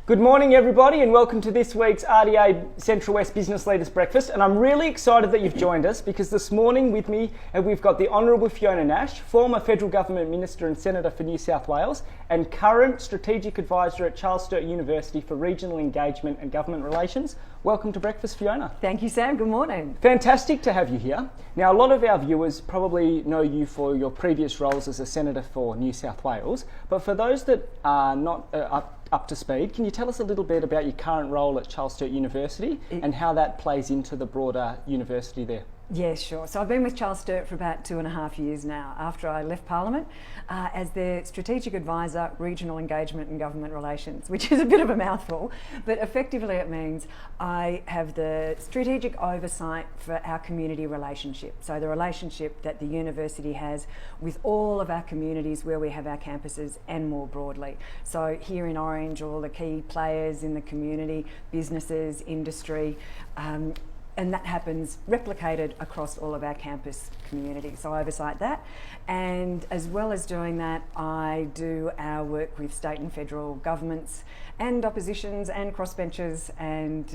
Good morning, everybody, and welcome to this week's RDA Central West Business Leaders Breakfast. And I'm really excited that you've joined us because this morning with me we've got the Honourable Fiona Nash, former Federal Government Minister and Senator for New South Wales, and current Strategic Advisor at Charles Sturt University for Regional Engagement and Government Relations. Welcome to Breakfast, Fiona. Thank you, Sam. Good morning. Fantastic to have you here. Now, a lot of our viewers probably know you for your previous roles as a Senator for New South Wales, but for those that are not up to speed, can you tell us a little bit about your current role at Charles Sturt University and how that plays into the broader university there? Yeah, sure. So I've been with Charles Sturt for about 2.5 years now, after I left Parliament, as their Strategic Advisor, Regional Engagement and Government Relations, which is a bit of a mouthful, but effectively it means I have the strategic oversight for our community relationship. So the relationship that the university has with all of our communities where we have our campuses and more broadly. So here in Orange, all the key players in the community, businesses, industry, and that happens replicated across all of our campus communities. So I oversight that. And as well as doing that, I do our work with state and federal governments and oppositions and crossbenchers and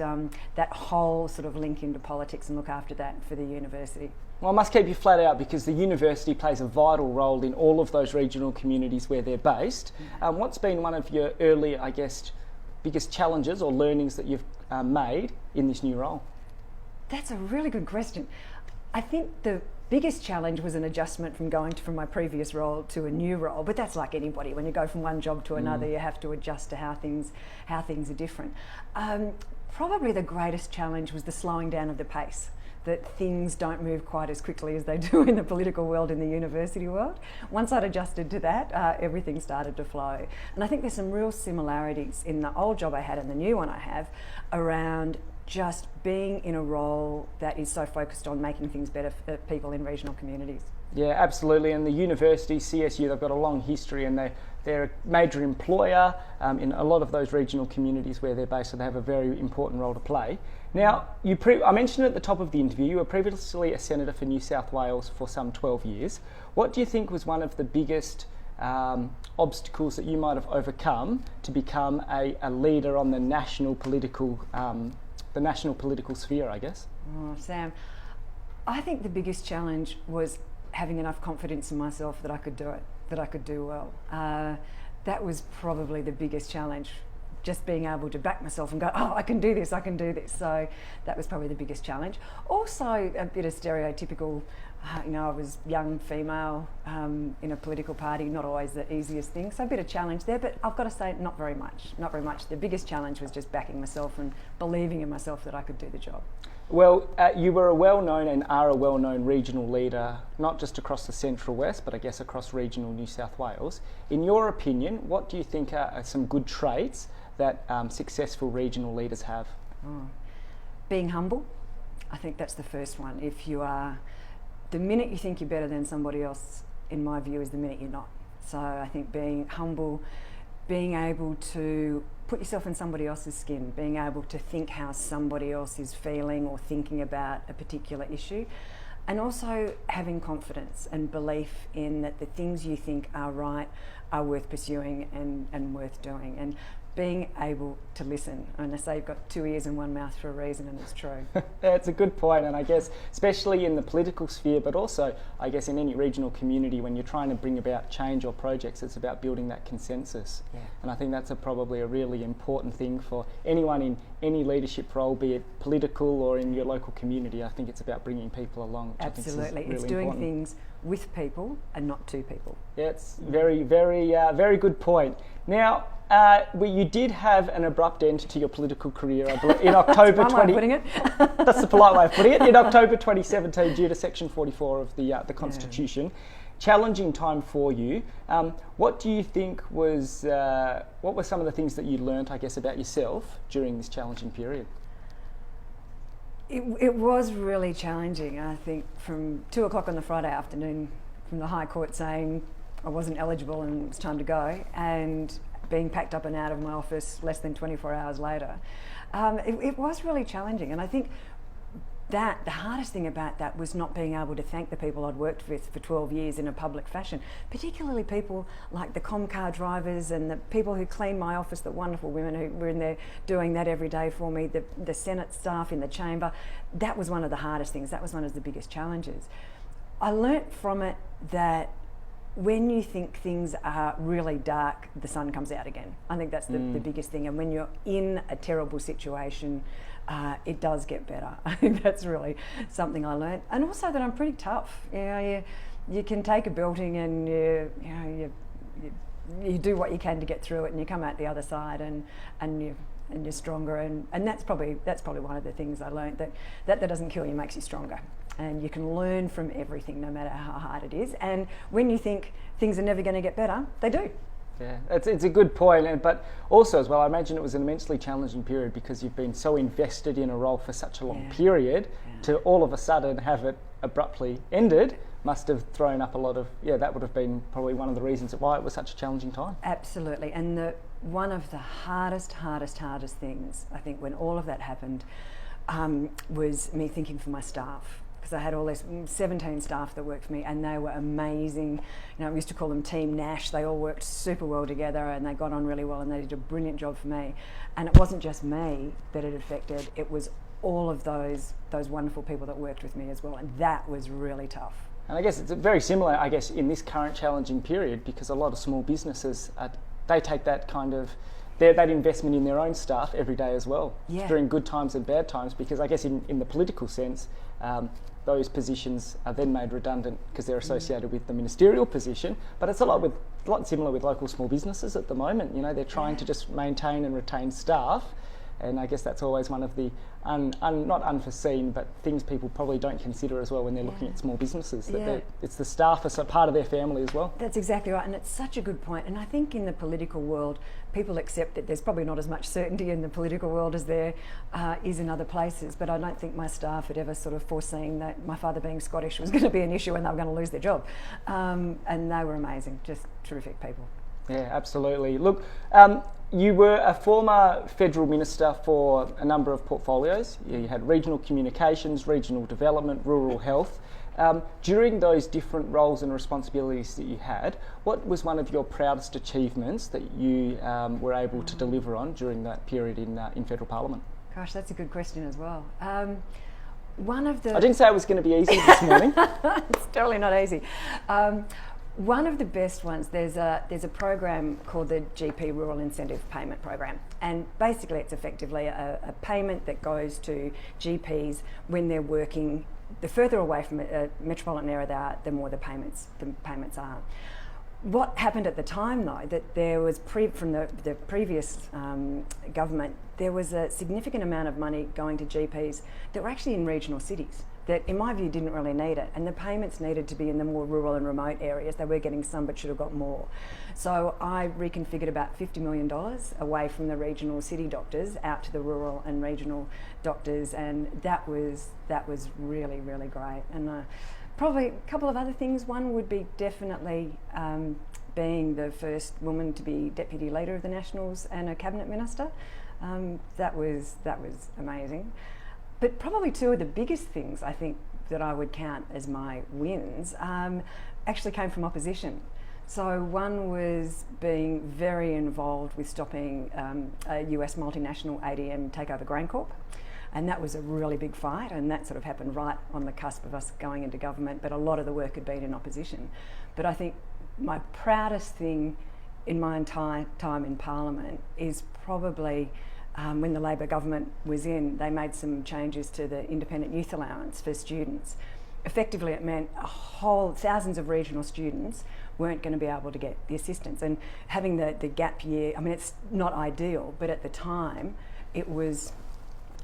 that whole sort of link into politics and look after that for the university. Well, I must keep you flat out because the university plays a vital role in all of those regional communities where they're based. What's been one of your early, I guess, biggest challenges or learnings that you've made in this new role? That's a really good question. I think the biggest challenge was an adjustment from going from my previous role to a new role, but that's like anybody. When you go from one job to another, you have to adjust to how things are different. Probably the greatest challenge was the slowing down of the pace, that things don't move quite as quickly as they do in the political world, in the university world. Once I'd adjusted to that, everything started to flow. And I think there's some real similarities in the old job I had and the new one I have around just being in a role that is so focused on making things better for people in regional communities. Yeah, absolutely. And the university, CSU, they've got a long history and they're a major employer in a lot of those regional communities where they're based, so they have a very important role to play. Now, I mentioned at the top of the interview, you were previously a Senator for New South Wales for some 12 years. What do you think was one of the biggest obstacles that you might have overcome to become a leader on the national political sphere, I guess? Oh, Sam, I think the biggest challenge was having enough confidence in myself that I could do it, that I could do well. That was probably the biggest challenge, just being able to back myself and go, oh, I can do this. So that was probably the biggest challenge. Also a bit of stereotypical, I was young female in a political party, not always the easiest thing. So a bit of challenge there, but I've got to say not very much. The biggest challenge was just backing myself and believing in myself that I could do the job. Well, you were a well-known and are a well-known regional leader, not just across the Central West, but I guess across regional New South Wales. In your opinion, what do you think are some good traits that successful regional leaders have? Being humble. I think that's the first one. The minute you think you're better than somebody else, in my view, is the minute you're not. So I think being humble, being able to put yourself in somebody else's skin, being able to think how somebody else is feeling or thinking about a particular issue, and also having confidence and belief in that the things you think are right are worth pursuing and worth doing. And being able to listen. And I say you've got 2 ears and 1 mouth for a reason, and it's true. That's a good point, and I guess especially in the political sphere, but also I guess in any regional community, when you're trying to bring about change or projects, it's about building that consensus. Yeah. And I think that's probably a really important thing for anyone in any leadership role, be it political or in your local community. I think it's about bringing people along. Absolutely, it's doing things with people and not to people. Yeah, it's very good point. Now, you did have an abrupt end to your political career, I believe, in October That's one way of putting it. That's the polite way of putting it. In October 2017, due to Section 44 of the Constitution. Yeah. Challenging time for you. What do you think was? What were some of the things that you learnt, I guess, about yourself during this challenging period? It was really challenging. I think from 2:00 on the Friday afternoon, from the High Court saying I wasn't eligible and it was time to go, and being packed up and out of my office less than 24 hours later. It was really challenging, and I think the hardest thing about that was not being able to thank the people I'd worked with for 12 years in a public fashion, particularly people like the Comcar drivers and the people who clean my office, the wonderful women who were in there doing that every day for me, the Senate staff in the chamber. That was one of the hardest things. That was one of the biggest challenges. I learnt from it that when you think things are really dark, the sun comes out again. I think that's the biggest thing. And when you're in a terrible situation, it does get better. I think that's really something I learned. And also that I'm pretty tough. You can take a belting and you do what you can to get through it, and you come out the other side and you're stronger. And that's probably one of the things I learned, that doesn't kill you, makes you stronger. And you can learn from everything, no matter how hard it is. And when you think things are never going to get better, they do. Yeah, it's a good point, but also as well, I imagine it was an immensely challenging period because you've been so invested in a role for such a long period. To all of a sudden have it abruptly ended must have thrown up a lot of, that would have been probably one of the reasons why it was such a challenging time. Absolutely, and one of the hardest things, I think, when all of that happened, was me thinking for my staff. Because I had all these 17 staff that worked for me, and they were amazing. I used to call them Team Nash. They all worked super well together, and they got on really well, and they did a brilliant job for me. And it wasn't just me that it affected; it was all of those wonderful people that worked with me as well, and that was really tough. And I guess it's very similar, in this current challenging period, because a lot of small businesses they take that kind of that investment in their own staff every day as well, during good times and bad times. Because I guess in the political sense, those positions are then made redundant because they're associated with the ministerial position. But it's a lot similar with local small businesses at the moment. They're trying to just maintain and retain staff, and I guess that's always one of the not unforeseen, but things people probably don't consider as well when they're looking at small businesses. It's the staff as a part of their family as well. That's exactly right, and it's such a good point. And I think in the political world, people accept that there's probably not as much certainty in the political world as there is in other places. But I don't think my staff had ever sort of foreseen that my father being Scottish was going to be an issue and they were going to lose their job. And they were amazing, just terrific people. Yeah, absolutely. Look, you were a former federal minister for a number of portfolios. You had regional communications, regional development, rural health. During those different roles and responsibilities that you had, what was one of your proudest achievements that you were able to deliver on during that period in federal parliament? Gosh, that's a good question as well. One of the... I didn't say it was going to be easy this morning. It's totally not easy. One of the best ones, there's a program called the GP Rural Incentive Payment Program, and basically it's effectively a payment that goes to GPs when they're working. The further away from a metropolitan area they are, the more the payments are. What happened at the time, though, that there was from the previous government, there was a significant amount of money going to GPs that were actually in regional cities that, in my view, didn't really need it. And the payments needed to be in the more rural and remote areas. They were getting some, but should have got more. So I reconfigured about $50 million away from the regional city doctors out to the rural and regional doctors, and that was really, really great. And probably a couple of other things. One would be definitely being the first woman to be deputy leader of the Nationals and a cabinet minister. That was amazing. But probably two of the biggest things I think that I would count as my wins actually came from opposition. So one was being very involved with stopping a US multinational ADM take over GrainCorp. And that was a really big fight, and that sort of happened right on the cusp of us going into government, but a lot of the work had been in opposition. But I think my proudest thing in my entire time in Parliament is probably when the Labor government was in, they made some changes to the independent youth allowance for students. Effectively, it meant thousands of regional students weren't going to be able to get the assistance. And having the gap year, I mean, it's not ideal, but at the time, it was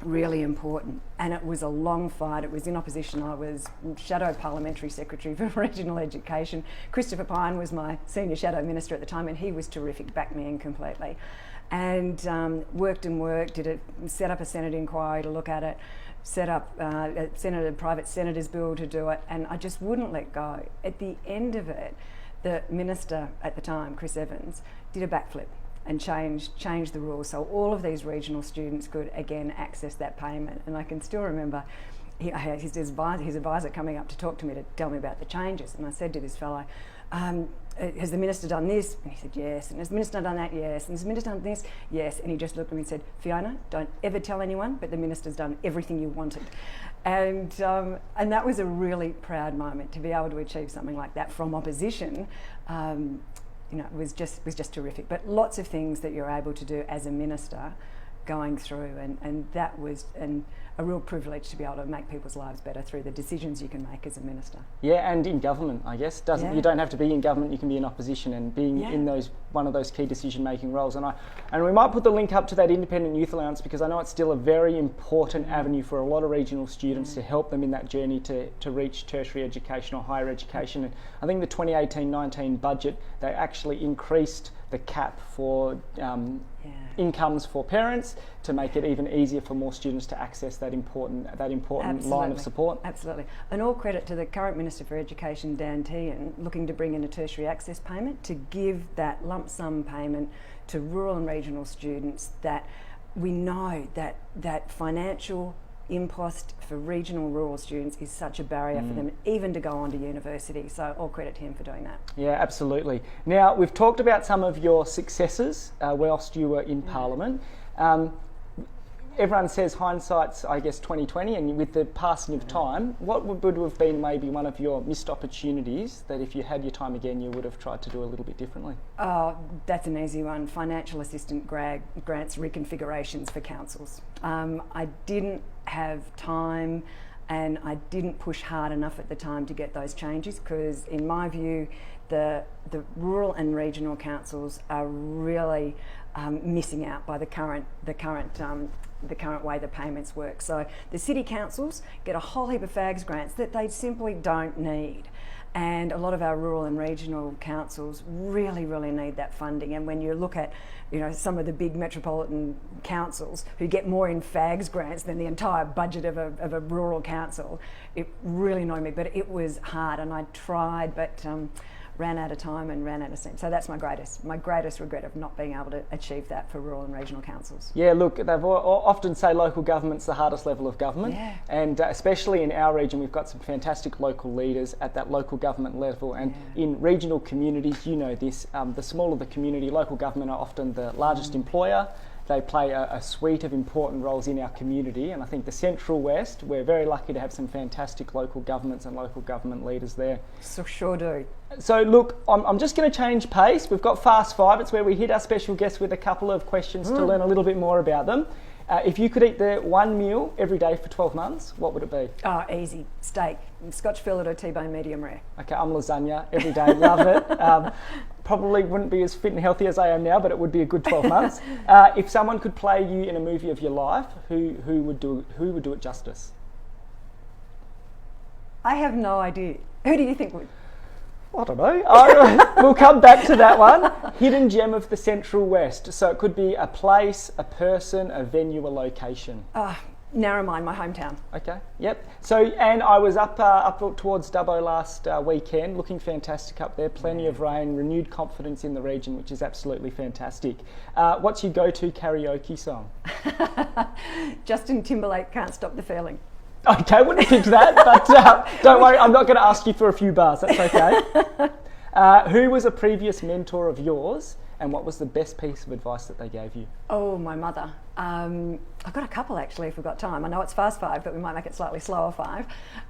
really important. And it was a long fight. It was in opposition. I was Shadow Parliamentary Secretary for Regional Education. Christopher Pyne was my Senior Shadow Minister at the time, and he was terrific, backed me in completely. And worked, set up a Senate inquiry to look at it, set up a private senator's bill to do it, and I just wouldn't let go. At the end of it, the minister at the time, Chris Evans, did a backflip and changed the rules, so all of these regional students could again access that payment. And I can still remember his advisor coming up to talk to me to tell me about the changes. And I said to this fellow, has the minister done this? And he said, yes. And has the minister done that? Yes. And has the minister done this? Yes. And he just looked at me and said, Fiona, don't ever tell anyone, but the minister's done everything you wanted. And that was a really proud moment, to be able to achieve something like that from opposition. It was just terrific. But lots of things that you're able to do as a minister going through, and that was a real privilege to be able to make people's lives better through the decisions you can make as a minister. Yeah, and in government, I guess. You don't have to be in government, you can be in opposition and being in one of those key decision-making roles. And we might put the link up to that independent youth allowance, because I know it's still a very important avenue for a lot of regional students to help them in that journey to reach tertiary education or higher education. And I think the 2018-19 budget, they actually increased the cap for incomes for parents to make it even easier for more students to access that important line of support. Absolutely. And all credit to the current Minister for Education, Dan Tehan, looking to bring in a tertiary access payment to give that lump sum payment to rural and regional students, that we know that financial impost for regional rural students is such a barrier for them even to go on to university. So all credit to him for doing that. Yeah, absolutely. Now, we've talked about some of your successes whilst you were in Parliament. Everyone says hindsight's, I guess, 20/20, and with the passing of time, what would have been maybe one of your missed opportunities that if you had your time again, you would have tried to do a little bit differently? Oh, that's an easy one. Financial assistant grants reconfigurations for councils. I didn't have time, and I didn't push hard enough at the time to get those changes, because in my view, the rural and regional councils are really missing out by the current way the payments work. So the city councils get a whole heap of FAGS grants that they simply don't need. And a lot of our rural and regional councils really, really need that funding. And when you look at, some of the big metropolitan councils who get more in FAGS grants than the entire budget of a rural council, it really annoyed me. But it was hard, and I tried, but ran out of time and ran out of steam. So that's my greatest regret of not being able to achieve that for rural and regional councils. Yeah, look, they've often say local government's the hardest level of government, and especially in our region, we've got some fantastic local leaders at that local government level, and in regional communities, this, the smaller the community, local government are often the largest employer. They play a suite of important roles in our community, and I think the Central West, we're very lucky to have some fantastic local governments and local government leaders there. So sure do. So look, I'm just going to change pace. We've got Fast Five. It's where we hit our special guests with a couple of questions to learn a little bit more about them. If you could eat the one meal every day for 12 months, what would it be? Oh, easy. Steak. Scotch fillet or T-bone medium rare. Okay, I'm lasagna every day. Love it. Probably wouldn't be as fit and healthy as I am now, but it would be a good 12 months. If someone could play you in a movie of your life, who would do it justice? I have no idea. Who do you think would? I don't know. We'll come back to that one. Hidden gem of the Central West. So it could be a place, a person, a venue, a location. Narromine, my hometown. Okay, yep. So, and I was up towards Dubbo last weekend, looking fantastic up there. Plenty of rain, renewed confidence in the region, which is absolutely fantastic. What's your go-to karaoke song? Justin Timberlake, Can't Stop the Feeling. Okay, wouldn't have picked that, but don't worry, I'm not going to ask you for a few bars, that's okay. Who was a previous mentor of yours, and what was the best piece of advice that they gave you? Oh, my mother. I've got a couple actually if we've got time. I know it's fast five, but we might make it slightly slower five.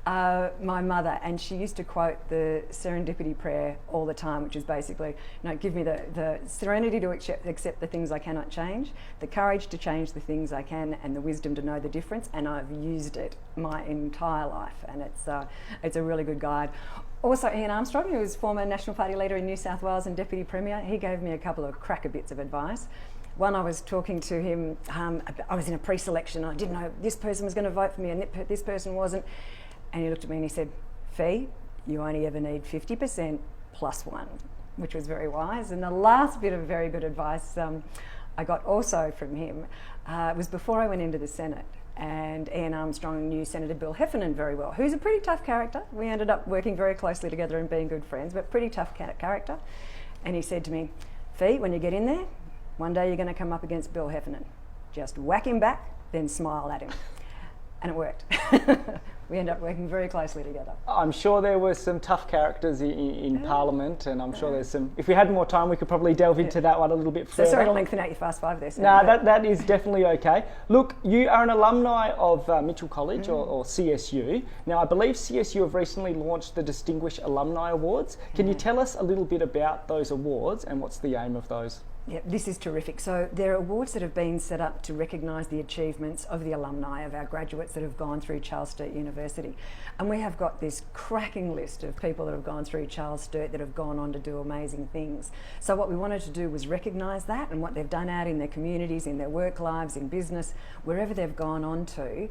My mother, and she used to quote the serendipity prayer all the time, which is basically, give me the serenity to accept the things I cannot change, the courage to change the things I can, and the wisdom to know the difference. And I've used it my entire life, and it's a really good guide. Also, Ian Armstrong, who was former National Party leader in New South Wales and Deputy Premier, he gave me a couple of cracker bits of advice. One, I was talking to him, I was in a pre-selection, and I didn't know this person was going to vote for me and this person wasn't. And he looked at me and he said, Fee, you only ever need 50% plus one, which was very wise. And the last bit of very good advice I got also from him was before I went into the Senate. And Ian Armstrong knew Senator Bill Heffernan very well, who's a pretty tough character. We ended up working very closely together and being good friends, but pretty tough character. And he said to me, Fee, when you get in there, one day you're going to come up against Bill Heffernan. Just whack him back, then smile at him. and it worked. We ended up working very closely together. I'm sure there were some tough characters in Parliament, and I'm sure there's some. If we had more time, we could probably delve into that one a little bit further. So sorry to lengthen out your fast five there. No, that is definitely okay. Look, you are an alumni of Mitchell College or CSU. Now, I believe CSU have recently launched the Distinguished Alumni Awards. Can you tell us a little bit about those awards and what's the aim of those? Yeah, this is terrific. So there are awards that have been set up to recognise the achievements of the alumni, of our graduates that have gone through Charles Sturt University. And we have got this cracking list of people that have gone through Charles Sturt that have gone on to do amazing things. So what we wanted to do was recognise that and what they've done out in their communities, in their work lives, in business, wherever they've gone on to.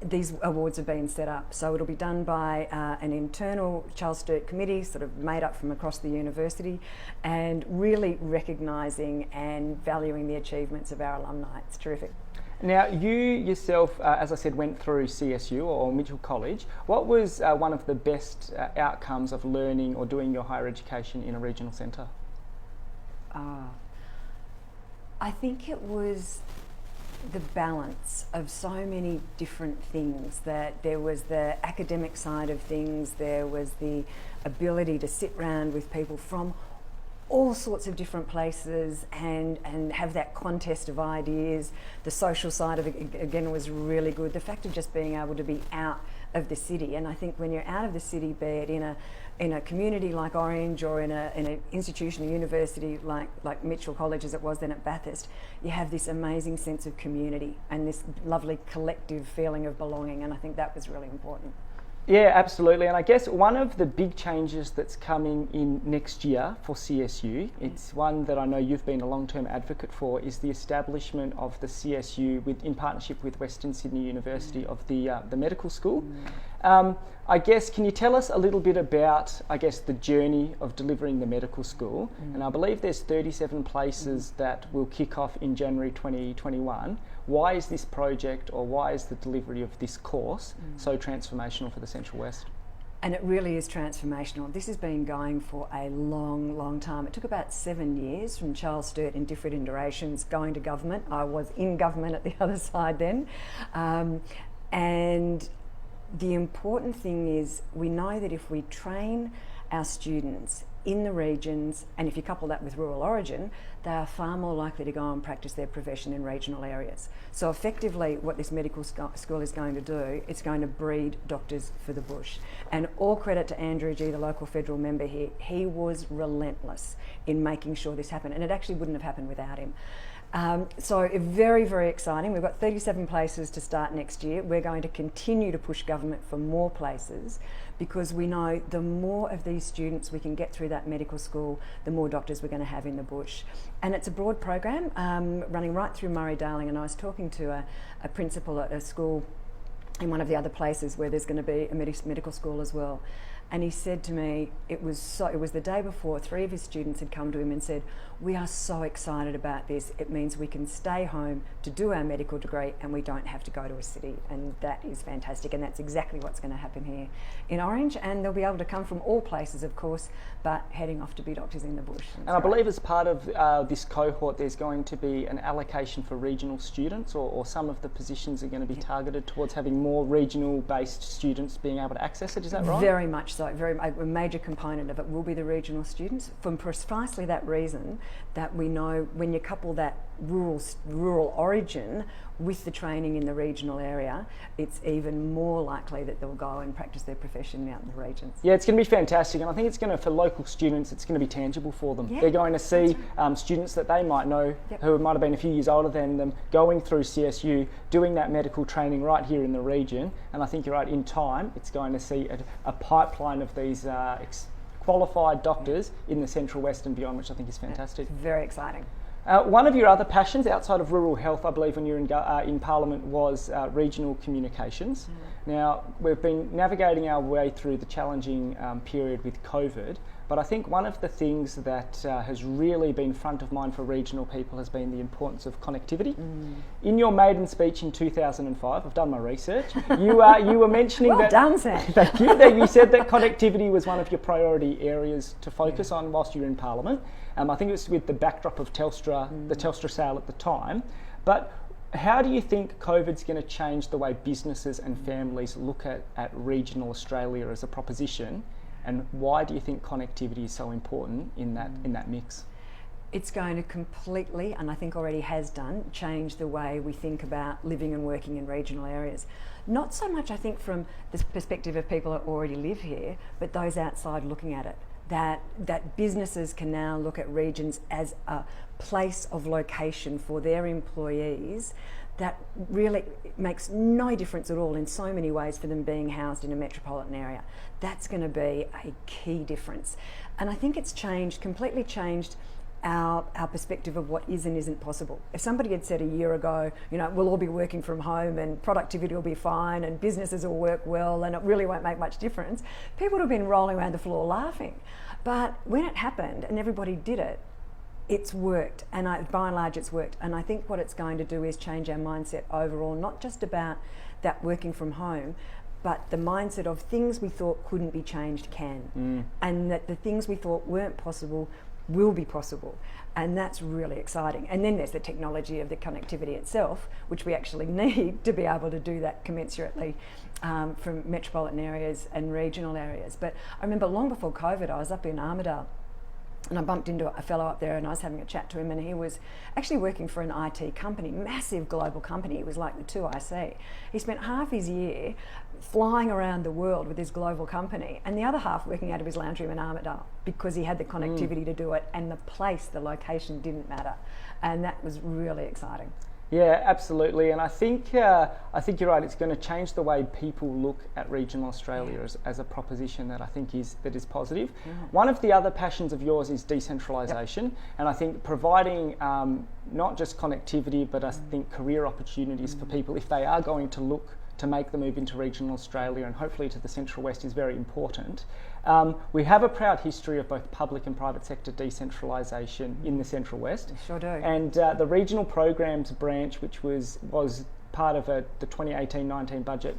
These awards have been set up. So it'll be done by an internal Charles Sturt committee, sort of made up from across the university, and really recognising and valuing the achievements of our alumni. It's terrific. Now, you yourself, as I said, went through CSU or Mitchell College. What was one of the best outcomes of learning or doing your higher education in a regional centre? I think it was the balance of so many different things. That there was the academic side of things, there was the ability to sit round with people from all sorts of different places and have that contest of ideas. The social side of it again was really good. The fact of just being able to be out of the city, and I think when you're out of the city, be it in a community like Orange or in an institution, a university like Mitchell College as it was then at Bathurst, you have this amazing sense of community and this lovely collective feeling of belonging, and I think that was really important. Yeah, absolutely. And I guess one of the big changes that's coming in next year for CSU, it's one that I know you've been a long-term advocate for, is the establishment of the CSU in partnership with Western Sydney University of the medical school. I guess, can you tell us a little bit about, I guess, the journey of delivering the medical school? And I believe there's 37 places that will kick off in January 2021. Why is this project, or why is the delivery of this course so transformational for the Central West? And it really is transformational. This has been going for a long, long time. It took about 7 years from Charles Sturt in different iterations going to government. I was in government at the other side then. And the important thing is we know that if we train our students in the regions, and if you couple that with rural origin, they are far more likely to go and practice their profession in regional areas. So effectively what this medical school is going to do, it's going to breed doctors for the bush. And all credit to Andrew G, the local federal member here. He was relentless in making sure this happened, and it actually wouldn't have happened without him. So very, very exciting. We've got 37 places to start next year. We're going to continue to push government for more places, because we know the more of these students we can get through that medical school, the more doctors we're going to have in the bush. And it's a broad program running right through Murray-Darling, and I was talking to a principal at a school in one of the other places where there's going to be a medical school as well. And he said to me, it was the day before, 3 of his students had come to him and said, "We are so excited about this. It means we can stay home to do our medical degree and we don't have to go to a city." And that is fantastic. And that's exactly what's going to happen here in Orange. And they'll be able to come from all places, of course, but heading off to be doctors in the bush. And I believe as part of this cohort, there's going to be an allocation for regional students, or some of the positions are going to be targeted towards having more regional-based students being able to access it. Is that right? Very much so. A major component of it will be the regional students, for precisely that reason that we know when you couple that rural origin with the training in the regional area, it's even more likely that they'll go and practice their profession out in the regions. Yeah, it's going to be fantastic, and I think it's going to, for local students, it's going to be tangible for them. Yeah, they're going to see students that they might know, who might have been a few years older than them, going through CSU, doing that medical training right here in the region, and I think you're right, in time it's going to see a pipeline of these qualified doctors in the Central West and beyond, which I think is fantastic. It's very exciting. One of your other passions outside of rural health, I believe, when you were in Parliament, was regional communications. Now, we've been navigating our way through the challenging period with COVID, but I think one of the things that has really been front of mind for regional people has been the importance of connectivity. In your maiden speech in 2005, I've done my research, you were mentioning well done, Sam. Thank you. That you said that connectivity was one of your priority areas to focus on whilst you were in Parliament. I think it was with the backdrop of Telstra, the Telstra sale at the time. But How do you think COVID's going to change the way businesses and families look at regional Australia as a proposition, and why do you think connectivity is so important in that mix? It's going to completely, and I think already has done, change the way we think about living and working in regional areas. Not so much, I think, from the perspective of people that already live here, but those outside looking at it. That businesses can now look at regions as a place of location for their employees that really makes no difference at all in so many ways for them being housed in a metropolitan area. That's going to be a key difference. And I think it's completely changed our perspective of what is and isn't possible. If somebody had said a year ago, we'll all be working from home and productivity will be fine and businesses will work well and it really won't make much difference, people would have been rolling around the floor laughing. But when it happened and everybody did it, it's worked, and by and large it's worked. And I think what it's going to do is change our mindset overall, not just about that working from home, but the mindset of things we thought couldn't be changed can, and that the things we thought weren't possible will be possible, and that's really exciting. And then there's the technology of the connectivity itself, which we actually need to be able to do that commensurately from metropolitan areas and regional areas. But I remember long before COVID, I was up in Armidale and I bumped into a fellow up there and I was having a chat to him, and he was actually working for an IT company, massive global company. It was like the 2IC. He spent half his year flying around the world with his global company and the other half working out of his lounge room in Armidale because he had the connectivity to do it, and the location didn't matter. And that was really exciting. Yeah, absolutely, and I think you're right. It's going to change the way people look at regional Australia as a proposition that I think is positive. Yeah. One of the other passions of yours is decentralisation, and I think providing not just connectivity, but I think career opportunities for people if they are going to look to make the move into regional Australia and hopefully to the Central West is very important. We have a proud history of both public and private sector decentralisation in the Central West. We sure do. And the regional programs branch, which was part of the 2018-19 budget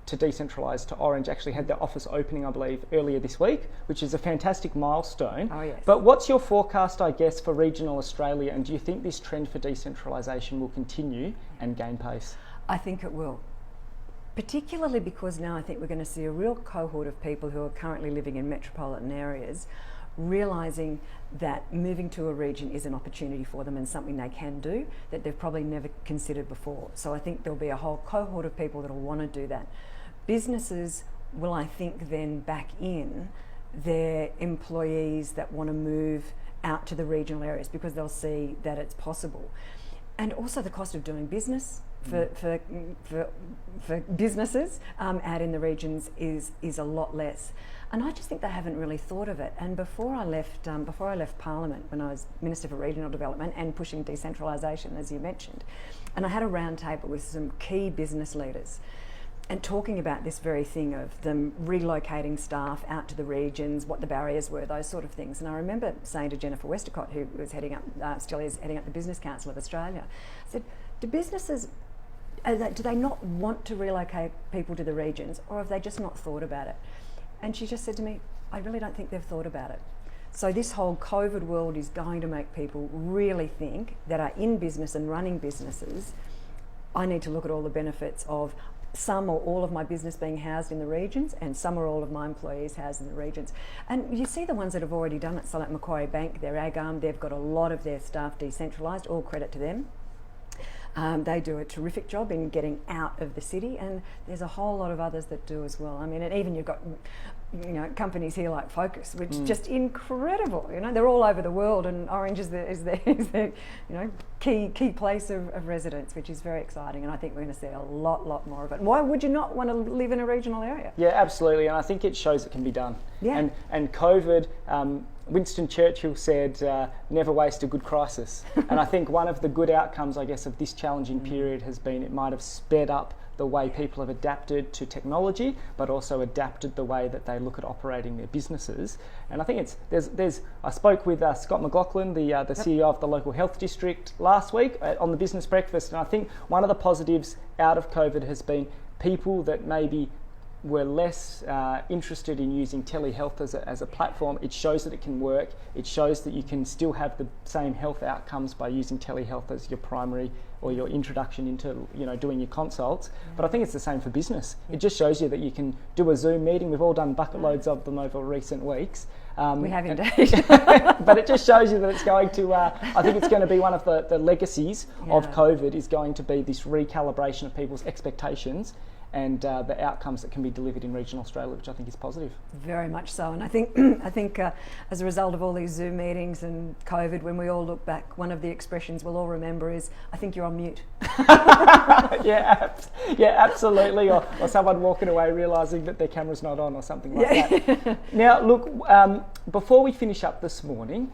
to decentralise to Orange, actually had their office opening, I believe, earlier this week, which is a fantastic milestone. Oh, yes. But what's your forecast, I guess, for regional Australia, and do you think this trend for decentralisation will continue and gain pace? I think it will. Particularly because now I think we're going to see a real cohort of people who are currently living in metropolitan areas realising that moving to a region is an opportunity for them and something they can do that they've probably never considered before. So I think there'll be a whole cohort of people that will want to do that. Businesses will, I think, then back in their employees that want to move out to the regional areas because they'll see that it's possible. And also the cost of doing business for businesses out in the regions is a lot less, and I just think they haven't really thought of it. And before I left Parliament, when I was Minister for Regional Development and pushing decentralisation, as you mentioned, and I had a round table with some key business leaders, and talking about this very thing of them relocating staff out to the regions, what the barriers were, those sort of things. And I remember saying to Jennifer Westacott, who was still is heading up the Business Council of Australia, I said, do businesses, do they not want to relocate people to the regions, or have they just not thought about it? And she just said to me, I really don't think they've thought about it. So this whole COVID world is going to make people really think that are in business and running businesses, I need to look at all the benefits of some or all of my business being housed in the regions and some or all of my employees housed in the regions. And you see the ones that have already done it, so like Macquarie Bank, their ag arm, they've got a lot of their staff decentralised, all credit to them. They do a terrific job in getting out of the city, and there's a whole lot of others that do as well. I mean, and even you've got companies here like Focus, which is just incredible. They're all over the world, and Orange is their key place of residence, which is very exciting. And I think we're going to see a lot more of it. Why would you not want to live in a regional area? Yeah, absolutely, and I think it shows it can be done. Yeah. And COVID. Winston Churchill said, never waste a good crisis. And I think one of the good outcomes, I guess, of this challenging period has been it might have sped up the way people have adapted to technology, but also adapted the way that they look at operating their businesses. And I think I spoke with Scott McLaughlin, the CEO of the local health district last week on the business breakfast. And I think one of the positives out of COVID has been people that maybe were less interested in using telehealth as a platform, it shows that it can work. It shows that you can still have the same health outcomes by using telehealth as your primary or your introduction into doing your consults. But I think it's the same for business. It just shows you that you can do a Zoom meeting. We've all done bucket loads of them over recent weeks. We have indeed. But it just shows you that it's going to, I think it's going to be one of the legacies of COVID is going to be this recalibration of people's expectations and the outcomes that can be delivered in regional Australia, which I think is positive. Very much so, and I think as a result of all these Zoom meetings and COVID, when we all look back, one of the expressions we'll all remember is, "I think you're on mute." yeah, absolutely. Or someone walking away realising that their camera's not on or something like that. Now, look, before we finish up this morning,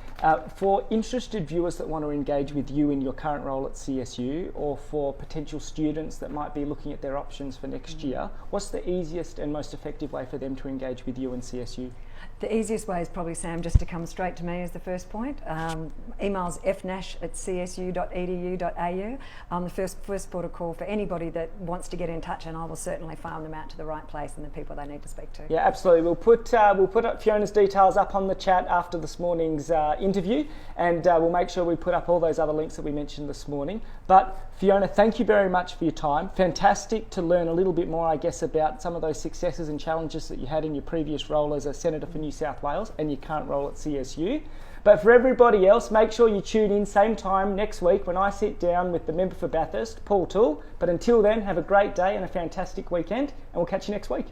for interested viewers that want to engage with you in your current role at CSU, or for potential students that might be looking at their options for next year, what's the easiest and most effective way for them to engage with you and CSU? The easiest way is probably, Sam, just to come straight to me as the first point. Email's fnash@csu.edu.au. I'm the first port of call for anybody that wants to get in touch, and I will certainly farm them out to the right place and the people they need to speak to. Yeah, absolutely. We'll put up Fiona's details up on the chat after this morning's interview, and we'll make sure we put up all those other links that we mentioned this morning. But Fiona, thank you very much for your time. Fantastic to learn a little bit more, I guess, about some of those successes and challenges that you had in your previous role as a Senator for New South Wales and your current role at CSU. But for everybody else, make sure you tune in same time next week when I sit down with the member for Bathurst, Paul Toole. But until then, have a great day and a fantastic weekend, and we'll catch you next week.